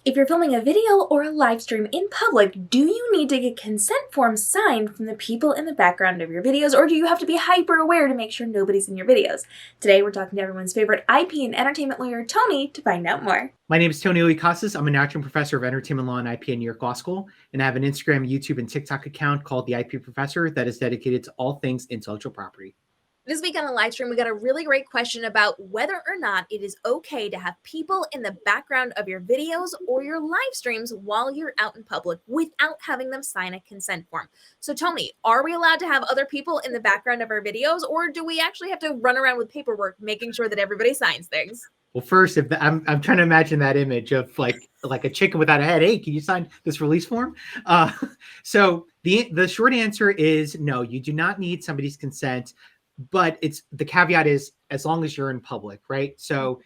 If you're filming a video or a live stream in public, do you need to get consent forms signed from the people in the background of your videos, or do you have to be hyper aware to make sure nobody's in your videos? Today, we're talking to everyone's favorite IP and entertainment lawyer, Tony, to find out more. My name is Tony Iliakostas. I'm an adjunct professor of entertainment law and IP at New York Law School, and I have an Instagram, YouTube, and TikTok account called The IP Professor that is dedicated to all things intellectual property. This week on a live stream, we got a really great question about whether or not it is okay to have people in the background of your videos or your live streams while you're out in public without having them sign a consent form. So Tony, are we allowed to have other people in the background of our videos, or do we actually have to run around with paperwork making sure that everybody signs things? Well, first, I'm trying to imagine that image of like a chicken without a head. Hey, can you sign this release form? So the short answer is no. You do not need somebody's consent. But the caveat is as long as you're in public, right? So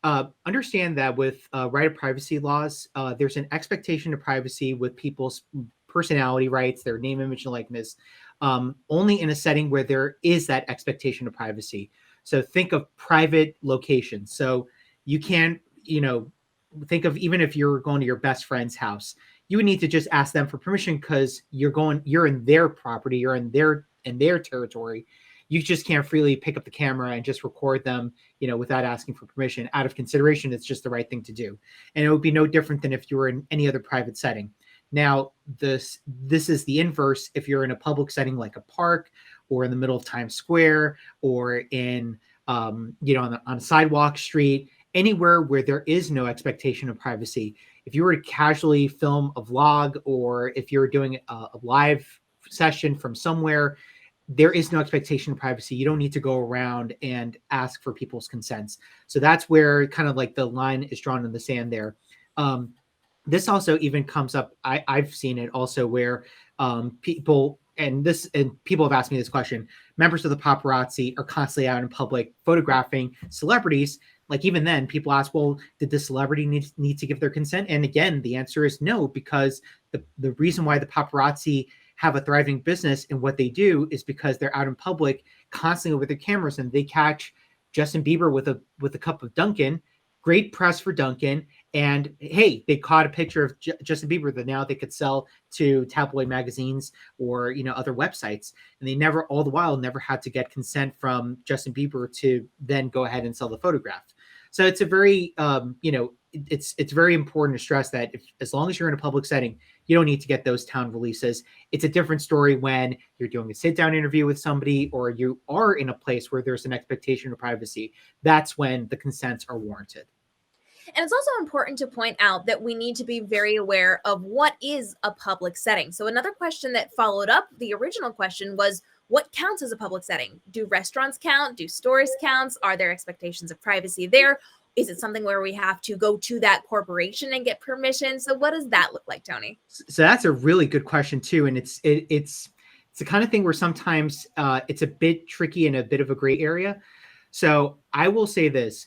understand that with right of privacy laws, there's an expectation of privacy with people's personality rights, their name, image, and likeness, only in a setting where there is that expectation of privacy. So think of private locations. So you can, think of even if you're going to your best friend's house, you would need to just ask them for permission because you're in their property, you're in their territory. You just can't freely pick up the camera and just record them, without asking for permission. Out of consideration, it's just the right thing to do. And it would be no different than if you were in any other private setting. Now, this is the inverse. If you're in a public setting like a park or in the middle of Times Square or in, on a sidewalk, street, anywhere where there is no expectation of privacy. If you were to casually film a vlog or if you're doing a live session from somewhere, there is no expectation of privacy. You don't need to go around and ask for people's consents. So that's where kind of like the line is drawn in the sand there. This also even comes up. I've seen it also where people have asked me this question. Members of the paparazzi are constantly out in public photographing celebrities. Like even then, people ask, well, did the celebrity need to give their consent? And again, the answer is no, because the reason why the paparazzi have a thriving business and what they do is because they're out in public constantly with their cameras and they catch Justin Bieber with a cup of Dunkin'. Great press for Dunkin'. And hey, they caught a picture of Justin Bieber that now they could sell to tabloid magazines or, other websites. And they all the while never had to get consent from Justin Bieber to then go ahead and sell the photograph. So it's a very, it's very important to stress that as long as you're in a public setting, you don't need to get those town releases. It's a different story when you're doing a sit-down interview with somebody or you are in a place where there's an expectation of privacy. That's when the consents are warranted. And it's also important to point out that we need to be very aware of what is a public setting. So another question that followed up the original question was, what counts as a public setting? Do restaurants count? Do stores count? Are there expectations of privacy there? Is it something where we have to go to that corporation and get permission? So what does that look like, Tony? So that's a really good question too. And it's the kind of thing where sometimes it's a bit tricky and a bit of a gray area. So I will say this.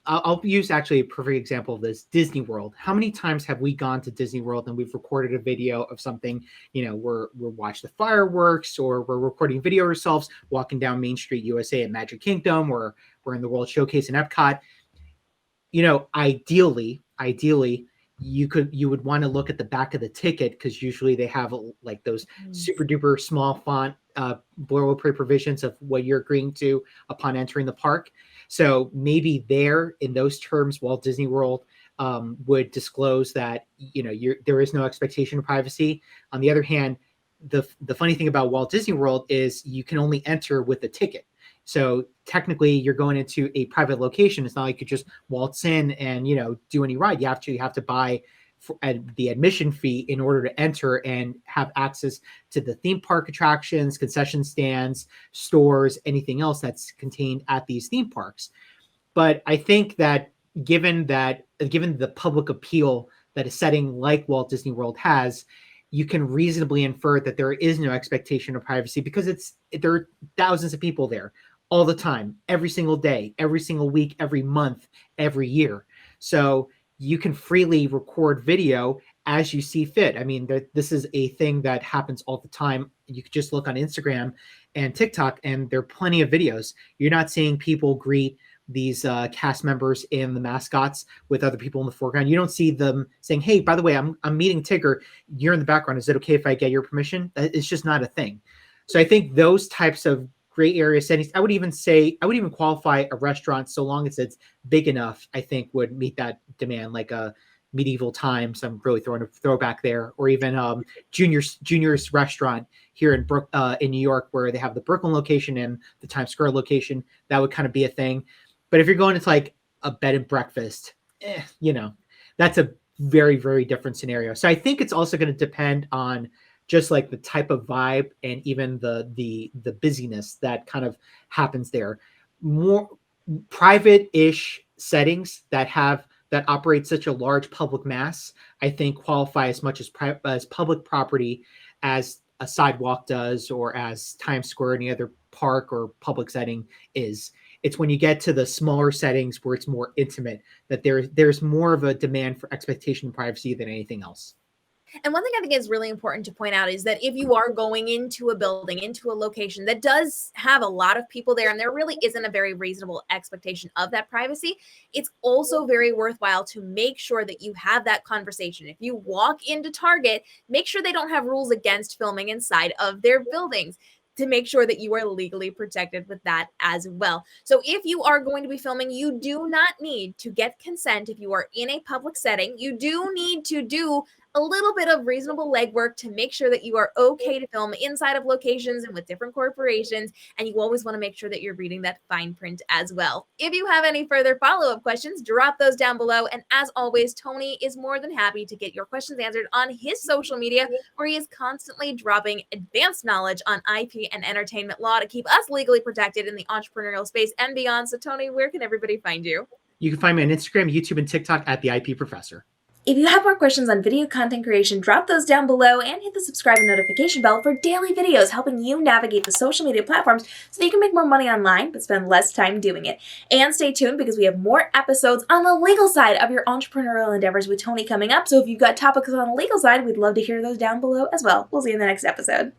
I'll use actually a perfect example of this. Disney World. How many times have we gone to Disney World and we've recorded a video of something, we're watching the fireworks or we're recording video ourselves walking down Main Street, USA at Magic Kingdom, or we're in the World Showcase in Epcot. Ideally, you would want to look at the back of the ticket because usually they have like those super duper small font boilerplate provisions of what you're agreeing to upon entering the park. So maybe there in those terms, Walt Disney World would disclose that there is no expectation of privacy. On the other hand, the funny thing about Walt Disney World is you can only enter with a ticket. So technically, you're going into a private location. It's not like you could just waltz in and do any ride. You have to buy the admission fee in order to enter and have access to the theme park attractions, concession stands, stores, anything else that's contained at these theme parks. But I think that given the public appeal that a setting like Walt Disney World has, you can reasonably infer that there is no expectation of privacy because there are thousands of people there all the time, every single day, every single week, every month, every year. So you can freely record video as you see fit. I mean, this is a thing that happens all the time. You could just look on Instagram and TikTok, and there are plenty of videos. You're not seeing people greet cast members and the mascots with other people in the foreground. You don't see them saying, "Hey, by the way, I'm meeting Tigger. You're in the background. Is it okay if I get your permission?" It's just not a thing. So I think those types of gray area settings, I would even qualify a restaurant, so long as it's big enough, I think would meet that demand, like a Medieval Times. I'm really throwing a throwback there, or even Junior's restaurant here in New York, where they have the Brooklyn location and the Times Square location. That would kind of be a thing. But if you're going to like a bed and breakfast, that's a very, very different scenario. So I think it's also going to depend on just like the type of vibe and even the busyness that kind of happens there. More private-ish settings that operate such a large public mass, I think qualify as much as public property as a sidewalk does, or as Times Square, any other park or public setting is. It's when you get to the smaller settings where it's more intimate that there's more of a demand for expectation and privacy than anything else. And one thing I think is really important to point out is that if you are going into a building, into a location that does have a lot of people there, and there really isn't a very reasonable expectation of that privacy, it's also very worthwhile to make sure that you have that conversation. If you walk into Target, make sure they don't have rules against filming inside of their buildings, to make sure that you are legally protected with that as well. So if you are going to be filming, you do not need to get consent. If you are in a public setting, you do need to do a little bit of reasonable legwork to make sure that you are okay to film inside of locations and with different corporations. And you always want to make sure that you're reading that fine print as well. If you have any further follow-up questions, drop those down below. And as always, Tony is more than happy to get your questions answered on his social media, where he is constantly dropping advanced knowledge on IP and entertainment law to keep us legally protected in the entrepreneurial space and beyond. So Tony, where can everybody find you? You can find me on Instagram, YouTube, and TikTok at the IP Professor. If you have more questions on video content creation, drop those down below and hit the subscribe and notification bell for daily videos helping you navigate the social media platforms so that you can make more money online but spend less time doing it. And stay tuned, because we have more episodes on the legal side of your entrepreneurial endeavors with Tony coming up. So if you've got topics on the legal side, we'd love to hear those down below as well. We'll see you in the next episode.